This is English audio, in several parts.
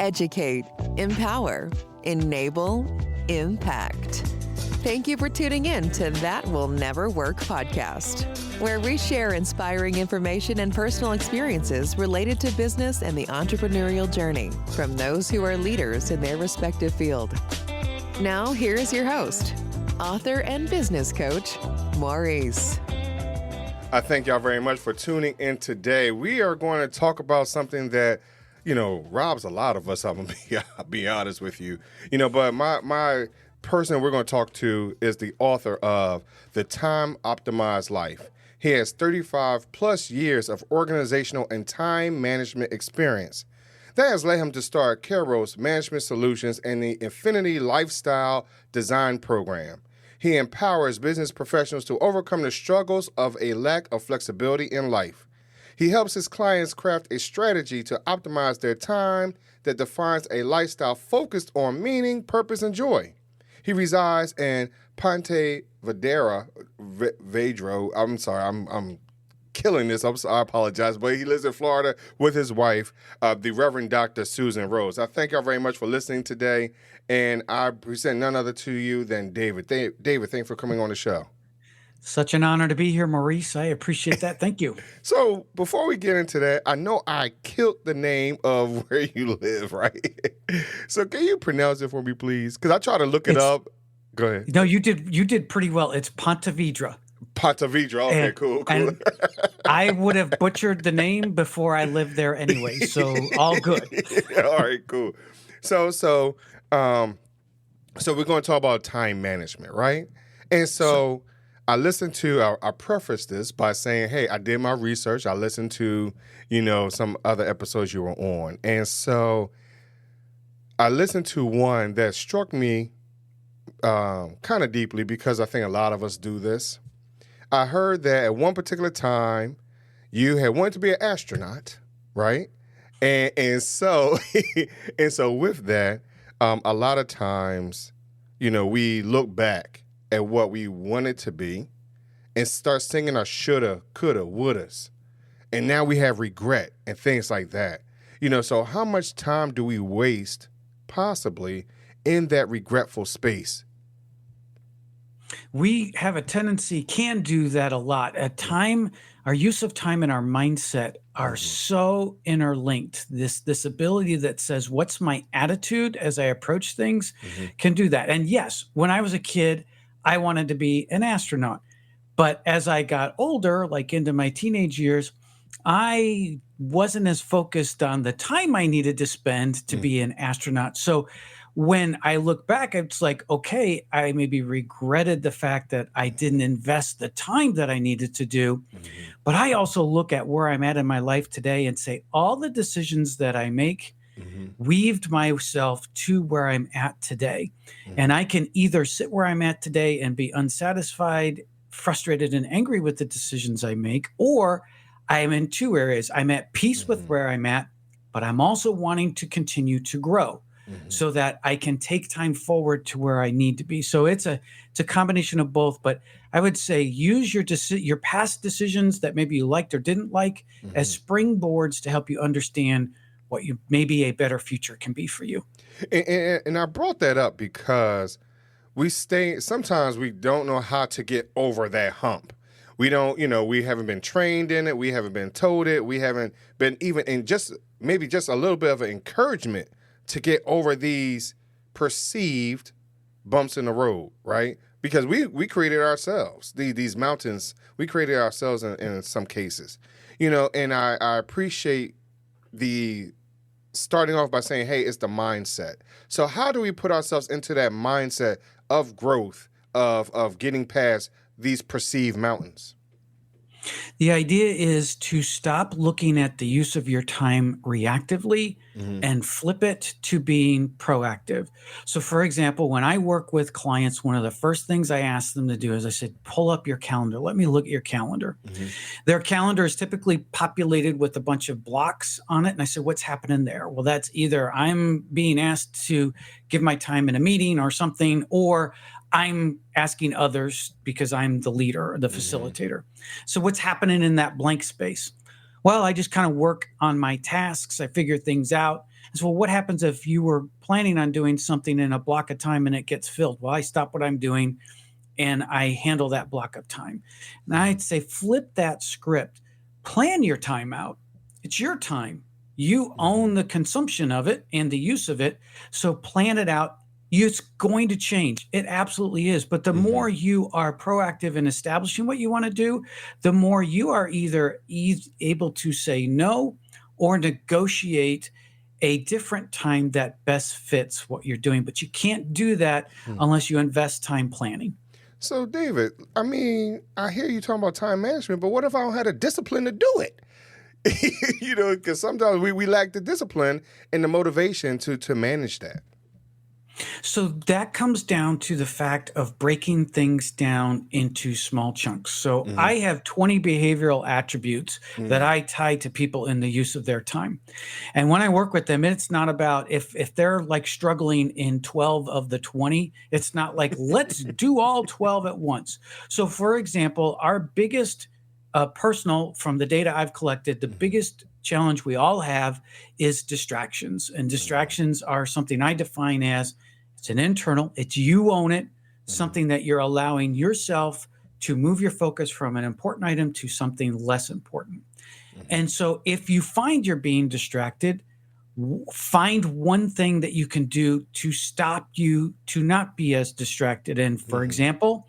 educate, empower, enable, impact. Thank you for tuning in to That Will Never Work podcast, where we share inspiring information and personal experiences related to business and the entrepreneurial journey from those who are leaders in their respective field. Now, here's your host, author and business coach, Maurice. I thank y'all very much for tuning in today. We are going to talk about something that, robs a lot of us. I'm going to be honest with you. But my person we're going to talk to is the author of The Time Optimized Life. He has 35 plus years of organizational and time management experience. That has led him to start Kairos Management Solutions and the Infinity Lifestyle Design Program. He empowers business professionals to overcome the struggles of a lack of flexibility in life. He helps his clients craft a strategy to optimize their time that defines a lifestyle focused on meaning, purpose, and joy. He resides in Ponte Vedra. I'm sorry, I'm killing this. I apologize, but he lives in Florida with his wife, the Reverend Dr. Susan Rose. I thank y'all very much for listening today, and I present none other to you than David. David, thanks for coming on the show. Such an honor to be here, Maurice. I appreciate that. Thank you. So before we get into that, I know I killed the name of where you live, right? So can you pronounce it for me, please? Because I tried to look it up. Go ahead. No, you did pretty well. It's Ponte Vedra. Ponte Vedra. Okay, cool. And I would have butchered the name before I lived there anyway, so all good. All right, cool. So we're going to talk about time management, right? And so I listened to, I prefaced this by saying, hey, I did my research. I listened to, some other episodes you were on. And so I listened to one that struck me kind of deeply because I think a lot of us do this. I heard that at one particular time you had wanted to be an astronaut, right? And so and so with that, a lot of times, we look back at what we wanted to be and start singing our shoulda, coulda, wouldas. And now we have regret and things like that. So how much time do we waste possibly in that regretful space? We have a tendency, can do that a lot. At time, our use of time and our mindset are so interlinked. This ability that says, what's my attitude as I approach things, can do that. And yes, when I was a kid, I wanted to be an astronaut. But as I got older, like into my teenage years, I wasn't as focused on the time I needed to spend to be an astronaut. So when I look back, it's like, okay, I maybe regretted the fact that I didn't invest the time that I needed to do. But I also look at where I'm at in my life today and say, all the decisions that I make weaved myself to where I'm at today. And I can either sit where I'm at today and be unsatisfied, frustrated, and angry with the decisions I make, or I am in two areas. I'm at peace with where I'm at, but I'm also wanting to continue to grow so that I can take time forward to where I need to be. So it's a combination of both, but I would say use your past decisions that maybe you liked or didn't like as springboards to help you understand what maybe a better future can be for you. And I brought that up because sometimes we don't know how to get over that hump. We don't, we haven't been trained in it. We haven't been told it. We haven't been even in maybe just a little bit of an encouragement to get over these perceived bumps in the road, right? Because we created ourselves. These mountains, we created ourselves in some cases. And I appreciate the starting off by saying, hey, it's the mindset. So how do we put ourselves into that mindset of growth, of getting past these perceived mountains? The idea is to stop looking at the use of your time reactively and flip it to being proactive. So for example, when I work with clients, one of the first things I ask them to do is I said, pull up your calendar. Let me look at your calendar. Their calendar is typically populated with a bunch of blocks on it. And I said, what's happening there? Well, that's either I'm being asked to give my time in a meeting or something, or I'm asking others because I'm the leader, the facilitator. So what's happening in that blank space? Well, I just kind of work on my tasks. I figure things out. So what happens if you were planning on doing something in a block of time and it gets filled? Well, I stop what I'm doing and I handle that block of time. And I'd say flip that script. Plan your time out. It's your time. You own the consumption of it and the use of it. So plan it out. It's going to change. It absolutely is. But the more you are proactive in establishing what you want to do, the more you are either able to say no or negotiate a different time that best fits what you're doing. But you can't do that unless you invest time planning. So, David, I mean, I hear you talking about time management, but what if I don't have the discipline to do it? Because sometimes we lack the discipline and the motivation to manage that. So that comes down to the fact of breaking things down into small chunks. So I have 20 behavioral attributes that I tie to people in the use of their time. And when I work with them, it's not about if they're like struggling in 12 of the 20, it's not like, let's do all 12 at once. So for example, our biggest personal, from the data I've collected, the biggest challenge we all have is distractions. And distractions are something I define as it's an internal, it's you own it, something that you're allowing yourself to move your focus from an important item to something less important. And so if you find you're being distracted, find one thing that you can do to stop you to not be as distracted. And for example,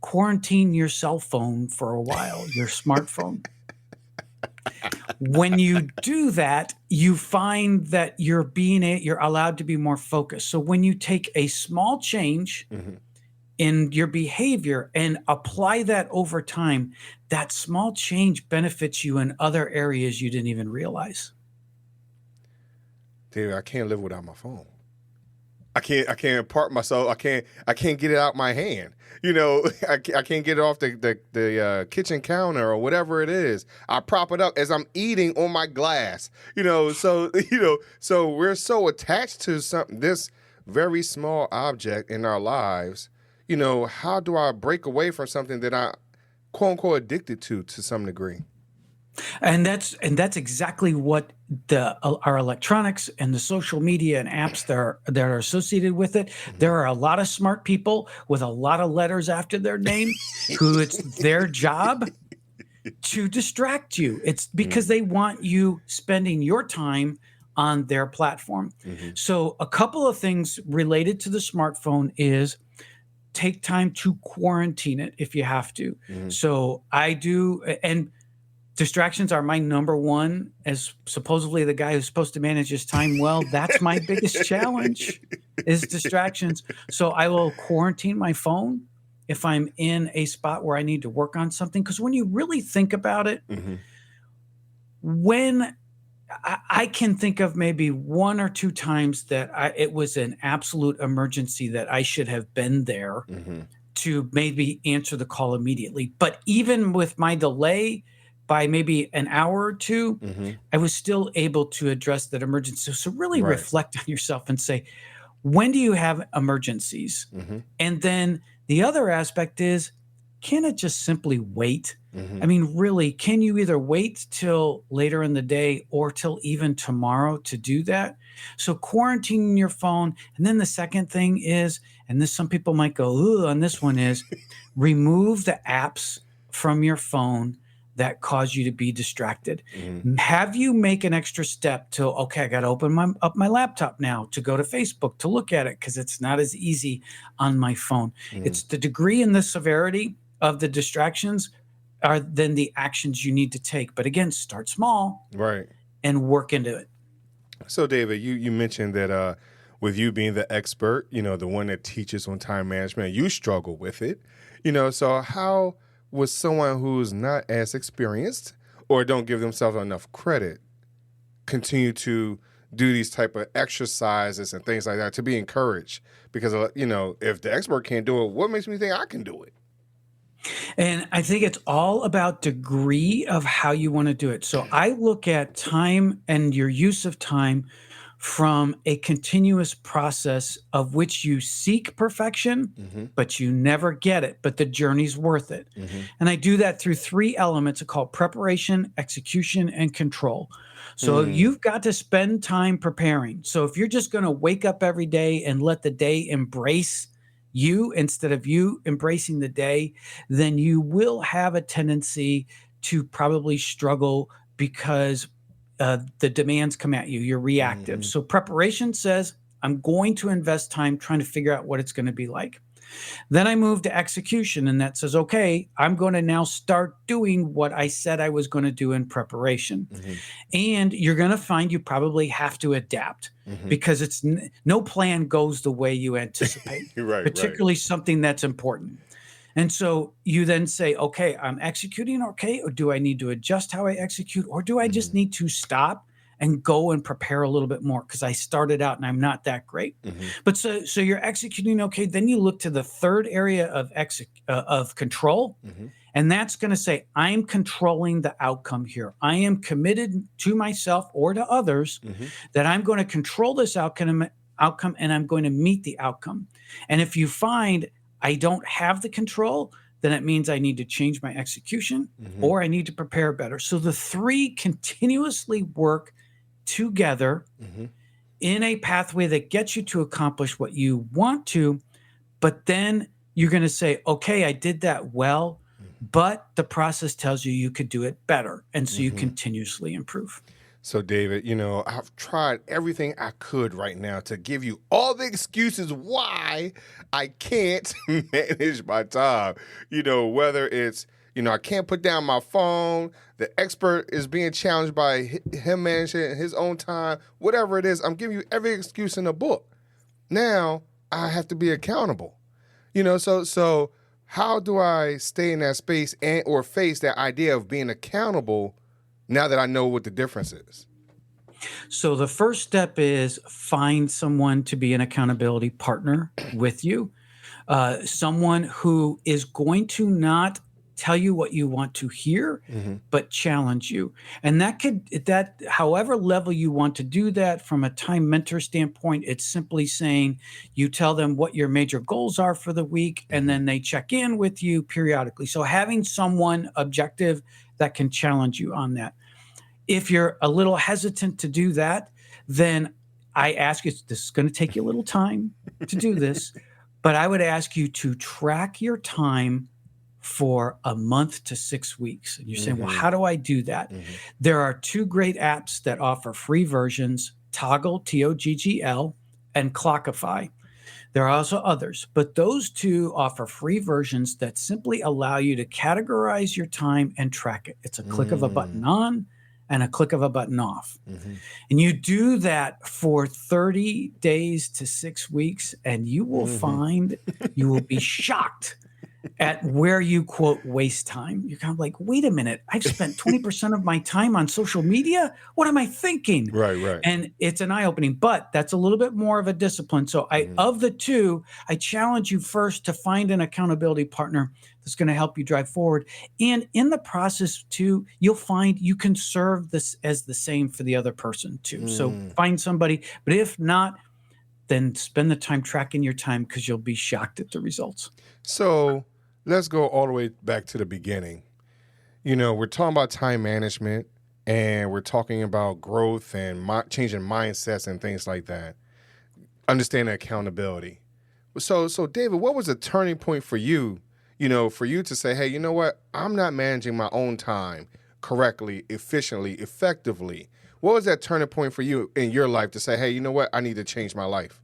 quarantine your cell phone for a while, your smartphone. When you do that, you find that you're allowed to be more focused. So when you take a small change in your behavior and apply that over time, that small change benefits you in other areas you didn't even realize. David, I can't live without my phone. I can't park myself. I can't get it out my hand. I can't get it off the kitchen counter or whatever it is. I prop it up as I'm eating on my glass. So we're so attached to this very small object in our lives. How do I break away from something that I quote unquote addicted to some degree? And that's exactly what our electronics and the social media and apps that are associated with it. There are a lot of smart people with a lot of letters after their name who it's their job to distract you. It's because they want you spending your time on their platform. So a couple of things related to the smartphone is take time to quarantine it if you have to. So I do, and distractions are my number one, as supposedly the guy who's supposed to manage his time well. That's my biggest challenge is distractions. So I will quarantine my phone if I'm in a spot where I need to work on something. Because when you really think about it, when I can think of maybe one or two times that it was an absolute emergency that I should have been there to maybe answer the call immediately. But even with my delay, by maybe an hour or two, I was still able to address that emergency. So really reflect on yourself and say, when do you have emergencies? And then the other aspect is, can it just simply wait? I mean, really, can you either wait till later in the day or till even tomorrow to do that? So quarantining your phone. And then the second thing is, and this some people might go, ooh, on this one is, remove the apps from your phone that cause you to be distracted. Have you make an extra step to, okay, I got to open up my laptop now to go to Facebook to look at it because it's not as easy on my phone. It's the degree and the severity of the distractions are then the actions you need to take. But again, start small, and work into it. So David, you mentioned that with you being the expert, the one that teaches on time management, you struggle with it. So how with someone who's not as experienced or don't give themselves enough credit, continue to do these type of exercises and things like that to be encouraged? Because, if the expert can't do it, what makes me think I can do it? And I think it's all about degree of how you want to do it. So I look at time and your use of time from a continuous process of which you seek perfection, but you never get it, but the journey's worth it. And I do that through three elements called preparation, execution, and control. So you've got to spend time preparing. So if you're just going to wake up every day and let the day embrace you instead of you embracing the day, then you will have a tendency to probably struggle because the demands come at you. You're reactive. So preparation says, I'm going to invest time trying to figure out what it's going to be like. Then I move to execution, and that says, okay, I'm going to now start doing what I said I was going to do in preparation. And you're going to find you probably have to adapt because it's no plan goes the way you anticipate, particularly something that's important. And so you then say, okay, I'm executing okay, or do I need to adjust how I execute, or do I just need to stop and go and prepare a little bit more because I started out and I'm not that great. But so you're executing okay. Then you look to the third area of control, and that's going to say I'm controlling the outcome here. I am committed to myself or to others that I'm going to control this outcome, and I'm going to meet the outcome. And if you find I don't have the control, then it means I need to change my execution or I need to prepare better. So the three continuously work together in a pathway that gets you to accomplish what you want to, but then you're going to say, okay, I did that well, but the process tells you could do it better. And so you continuously improve. So David, I've tried everything I could right now to give you all the excuses why I can't manage my time, whether it's I can't put down my phone. The expert is being challenged by him managing his own time. Whatever it is, I'm giving you every excuse in the book. Now I have to be accountable. So how do I stay in that space or face that idea of being accountable now that I know what the difference is? So the first step is find someone to be an accountability partner with you, someone who is going to not tell you what you want to hear, but challenge you. And that however level you want to do that from a time mentor standpoint, it's simply saying you tell them what your major goals are for the week, and then they check in with you periodically. So having someone objective that can challenge you on that. If you're a little hesitant to do that, then I ask you, this is going to take you a little time to do this, but I would ask you to track your time for a month to 6 weeks. And you're saying, well, how do I do that? There are two great apps that offer free versions, Toggl, Toggl, and Clockify. There are also others, but those two offer free versions that simply allow you to categorize your time and track it. It's a click of a button on and a click of a button off. And you do that for 30 days to 6 weeks, and you will find you will be shocked at where you, quote, waste time. You're kind of like, wait a minute, I've spent 20% of my time on social media? What am I thinking? Right. And it's an eye-opening, but that's a little bit more of a discipline. So of the two, I challenge you first to find an accountability partner that's going to help you drive forward. And in the process too, you'll find you can serve this as the same for the other person too. So find somebody, but if not, then spend the time tracking your time because you'll be shocked at the results. So let's go all the way back to the beginning. We're talking about time management, and we're talking about growth and changing mindsets and things like that. Understanding accountability. So David, what was a turning point for you, for you to say, hey, you know what? I'm not managing my own time correctly, efficiently, effectively. What was that turning point for you in your life to say, hey, you know what? I need to change my life?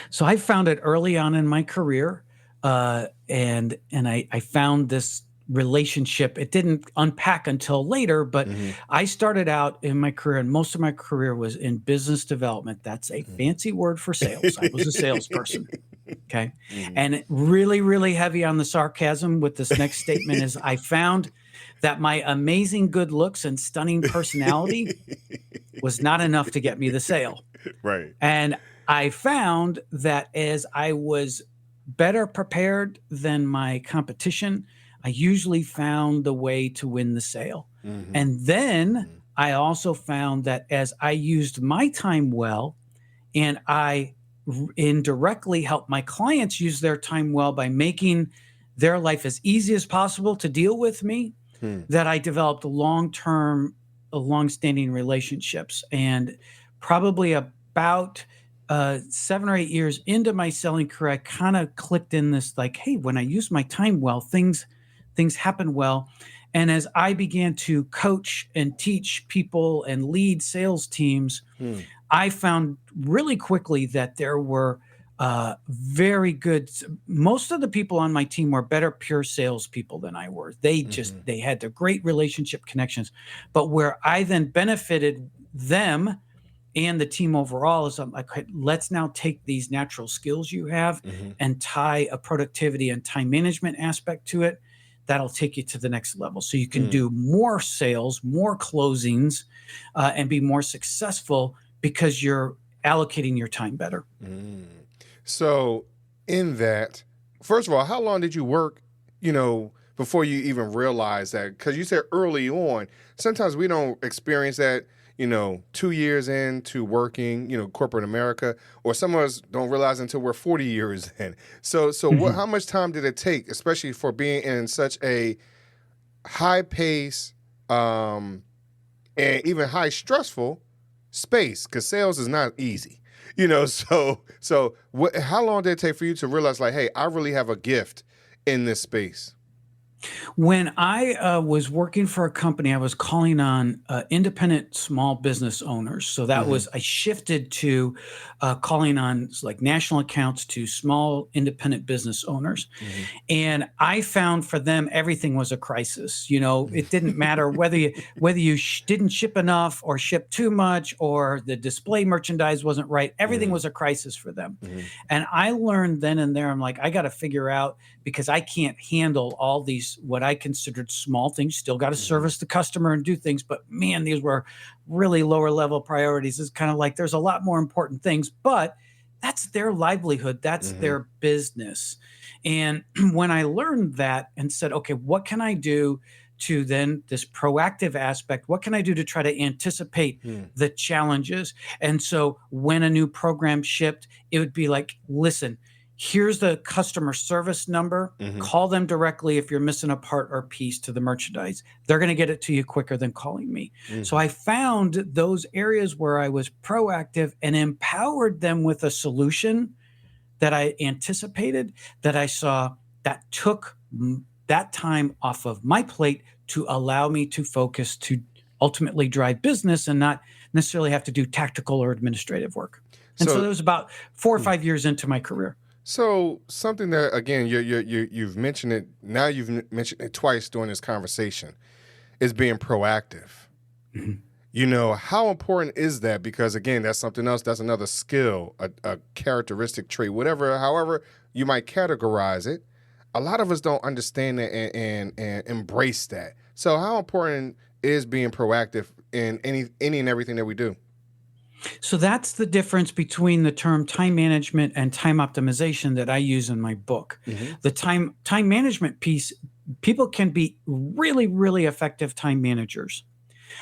So I found it early on in my career. And I found this relationship. It didn't unpack until later, but I started out in my career, and most of my career was in business development. That's a fancy word for sales. I was a salesperson. Okay. And really, really heavy on the sarcasm with this next statement is I found that my amazing good looks and stunning personality was not enough to get me the sale. Right. And I found that as I was better prepared than my competition, I usually found the way to win the sale. And then I also found that as I used my time well, and I indirectly helped my clients use their time well by making their life as easy as possible to deal with me, that I developed long-term longstanding relationships. And probably about 7 or 8 years into my selling career, I kind of clicked in this like, hey, when I use my time well, things happen well. And as I began to coach and teach people and lead sales teams, I found really quickly that there were very good. Most of the people on my team were better pure salespeople than I were. They had the great relationship connections. But where I then benefited them and the team overall is I'm like, let's now take these natural skills you have and tie a productivity and time management aspect to it. That'll take you to the next level. So you can do more sales, more closings, and be more successful because you're allocating your time better. So in that, first of all, how long did you work, before you even realized that? Because you said early on, sometimes we don't experience that, 2 years into working, corporate America, or some of us don't realize until we're 40 years in. So how much time did it take, especially for being in such a high pace, and even high stressful space? Because sales is not easy. How long did it take for you to realize, like, hey, I really have a gift in this space? When I was working for a company, I was calling on independent small business owners. So that was, I shifted to calling on like national accounts to small independent business owners. And I found for them, everything was a crisis. It didn't matter whether you didn't ship enough or ship too much or the display merchandise wasn't right. Everything was a crisis for them. And I learned then and there, I'm like, I got to figure out, because I can't handle all these, what I considered small things, still got to service the customer and do things. But man, these were really lower level priorities. It's kind of like, there's a lot more important things, but that's their livelihood. That's their business. And when I learned that and said, okay, what can I do to then this proactive aspect? What can I do to try to anticipate the challenges? And so when a new program shipped, it would be like, listen, here's the customer service number. Call them directly if you're missing a part or piece to the merchandise. They're going to get it to you quicker than calling me. So I found those areas where I was proactive and empowered them with a solution that I anticipated, that I saw that took that time off of my plate to allow me to focus to ultimately drive business and not necessarily have to do tactical or administrative work. And so that was about 4 or 5 years into my career. So something that, again, you've mentioned it, now you've mentioned it twice during this conversation, is being proactive. How important is that? Because, again, that's something else. That's another skill, a characteristic trait, however you might categorize it. A lot of us don't understand that and embrace that. So how important is being proactive in any and everything that we do? So that's the difference between the term time management and time optimization that I use in my book. The time management piece, people can be really, really effective time managers.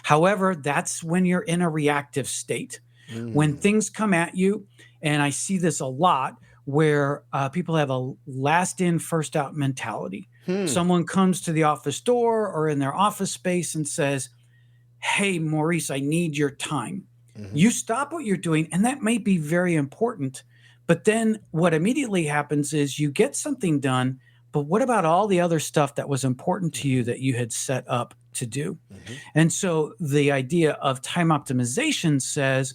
However, that's when you're in a reactive state. When things come at you, and I see this a lot, where people have a last in, first out mentality. Someone comes to the office door or in their office space and says, hey, Maurice, I need your time. You stop what you're doing, and that may be very important. But then what immediately happens is you get something done, but what about all the other stuff that was important to you that you had set up to do? And so the idea of time optimization says,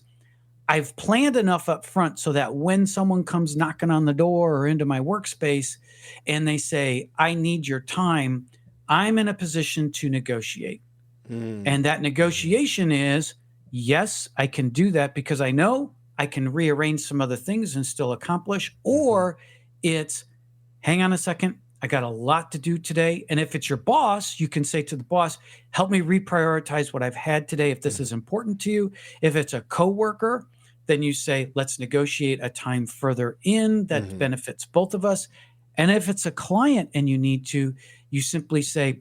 I've planned enough up front so that when someone comes knocking on the door or into my workspace and they say, I need your time, I'm in a position to negotiate. And that negotiation is, yes, I can do that because I know I can rearrange some other things and still accomplish. Or it's, hang on a second, I got a lot to do today. And if it's your boss, you can say to the boss, help me reprioritize what I've had today if this is important to you. If it's a coworker, then you say, let's negotiate a time further in that benefits both of us. And if it's a client and you need to, you simply say,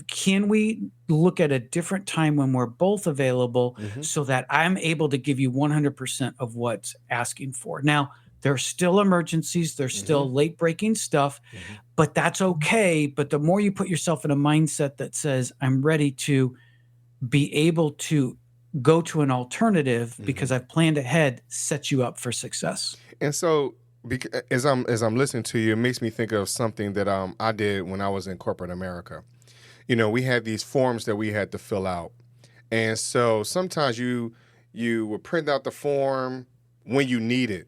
can we look at a different time when we're both available so that I'm able to give you 100% of what's asking for? Now, there's still emergencies, there's still late breaking stuff, but that's okay. But the more you put yourself in a mindset that says, I'm ready to be able to go to an alternative because I've planned ahead sets you up for success. And so, as I'm listening to you, it makes me think of something that I did when I was in corporate America. We had these forms that we had to fill out, and so sometimes you would print out the form when you need it,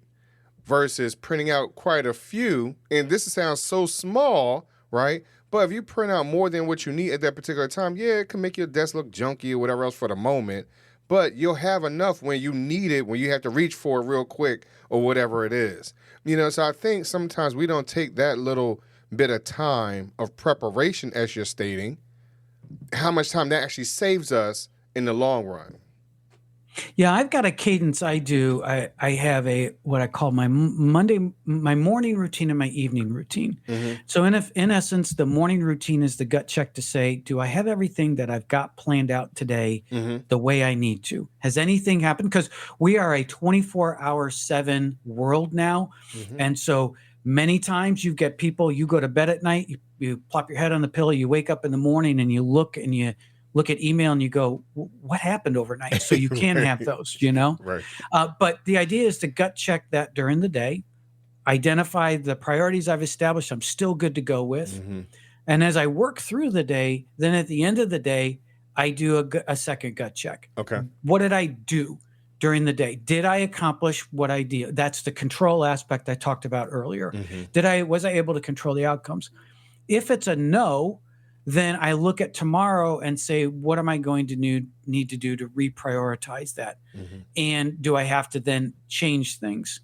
versus printing out quite a few. And this sounds so small, right? But if you print out more than what you need at that particular time, yeah, it can make your desk look junky or whatever else for the moment. But you'll have enough when you need it, when you have to reach for it real quick or whatever it is. So I think sometimes we don't take that little bit of time of preparation, as you're stating, how much time that actually saves us in the long run. Yeah, I've got a cadence I do. I have what I call my my morning routine and my evening routine. So in essence, the morning routine is the gut check to say, do I have everything that I've got planned out today the way I need to? Has anything happened? Because we are a 24/7 world now. And so many times you get people, you go to bed at night, you plop your head on the pillow, you wake up in the morning and you look at email and you go, what happened overnight? So you can have those, Right. But the idea is to gut check that during the day, identify the priorities I've established I'm still good to go with. And as I work through the day, then at the end of the day, I do a second gut check. Okay. What did I do during the day? Did I accomplish what I did? That's the control aspect I talked about earlier. Was I able to control the outcomes? If it's a no, then I look at tomorrow and say, what am I going to need to do to reprioritize that? And do I have to then change things?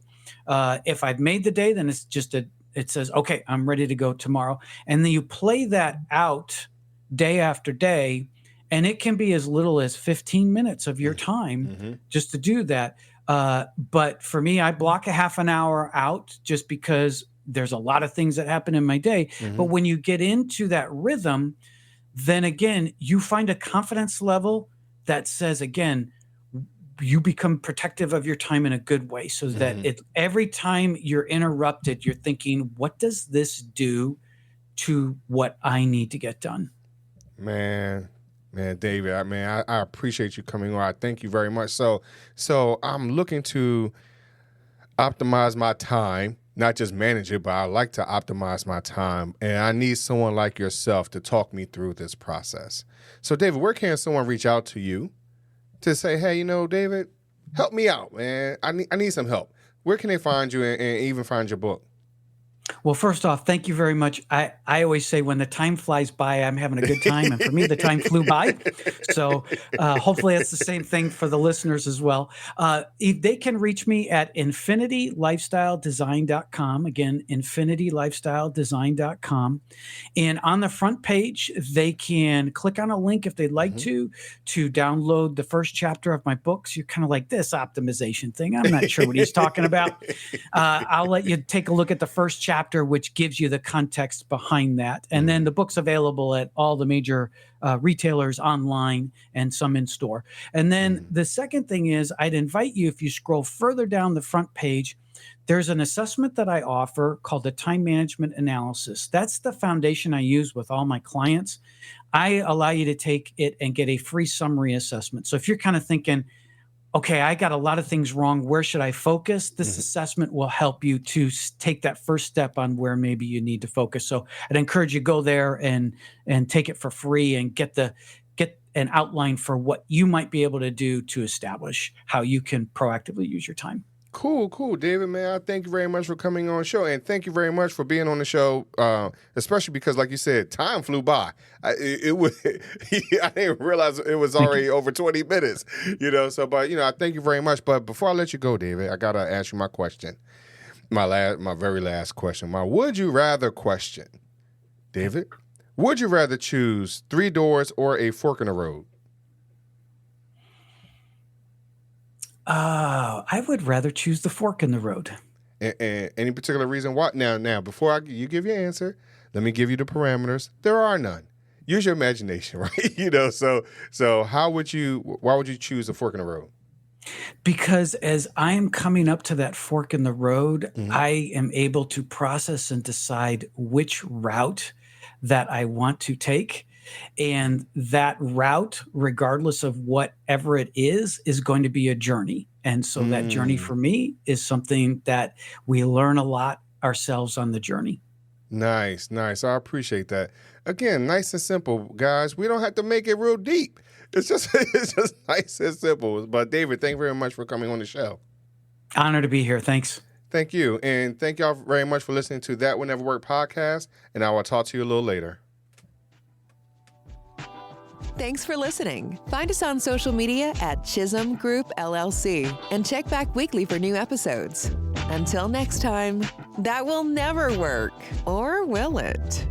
If I've made the day, then it's just it says, okay, I'm ready to go tomorrow. And then you play that out day after day, and it can be as little as 15 minutes of your time just to do that. But for me, I block a half an hour out just because there's a lot of things that happen in my day. But when you get into that rhythm, then again, you find a confidence level that says, again, you become protective of your time in a good way, so that every time you're interrupted, you're thinking, what does this do to what I need to get done? Man, David, I appreciate you coming on. I thank you very much. So I'm looking to optimize my time, not just manage it, but I like to optimize my time. And I need someone like yourself to talk me through this process. So, David, where can someone reach out to you to say, hey, David, help me out, man. I need some help. Where can they find you and even find your book? Well, first off, thank you very much. I always say when the time flies by, I'm having a good time. And for me, the time flew by. So hopefully it's the same thing for the listeners as well. They can reach me at infinitylifestyledesign.com. Again, infinitylifestyledesign.com. And on the front page, they can click on a link if they'd like to download the first chapter of my books. You're kind of like, this optimization thing, I'm not sure what he's talking about. I'll let you take a look at the first chapter, which gives you the context behind that. And then the book's available at all the major retailers online and some in store. And then the second thing is, I'd invite you, if you scroll further down the front page, there's an assessment that I offer called the time management analysis. That's the foundation I use with all my clients. I allow you to take it and get a free summary assessment. So if you're kind of thinking, okay, I got a lot of things wrong, where should I focus? This assessment will help you to take that first step on where maybe you need to focus. So I'd encourage you to go there and take it for free and get an outline for what you might be able to do to establish how you can proactively use your time. Cool, David, man. I thank you very much for coming on the show, and thank you very much for being on the show, especially because, like you said, time flew by. I didn't realize it was already over 20 minutes, So, but I thank you very much. But before I let you go, David, I gotta ask you my question, my very last question, my would you rather question, David. Would you rather choose 3 doors or a fork in the road? I would rather choose the fork in the road. And any particular reason why? Now, before you give your answer, let me give you the parameters. There are none. Use your imagination, right? So why would you choose the fork in the road? Because as I'm coming up to that fork in the road, I am able to process and decide which route that I want to take. And that route, regardless of whatever it is going to be a journey. And so that journey for me is something that we learn a lot ourselves on the journey. Nice. I appreciate that. Again, nice and simple, guys. We don't have to make it real deep. It's just nice and simple. But David, thank you very much for coming on the show. Honor to be here. Thanks. Thank you. And thank y'all very much for listening to That Will Never Work podcast. And I will talk to you a little later. Thanks for listening. Find us on social media at Chisholm Group LLC and check back weekly for new episodes. Until next time, that will never work, or will it?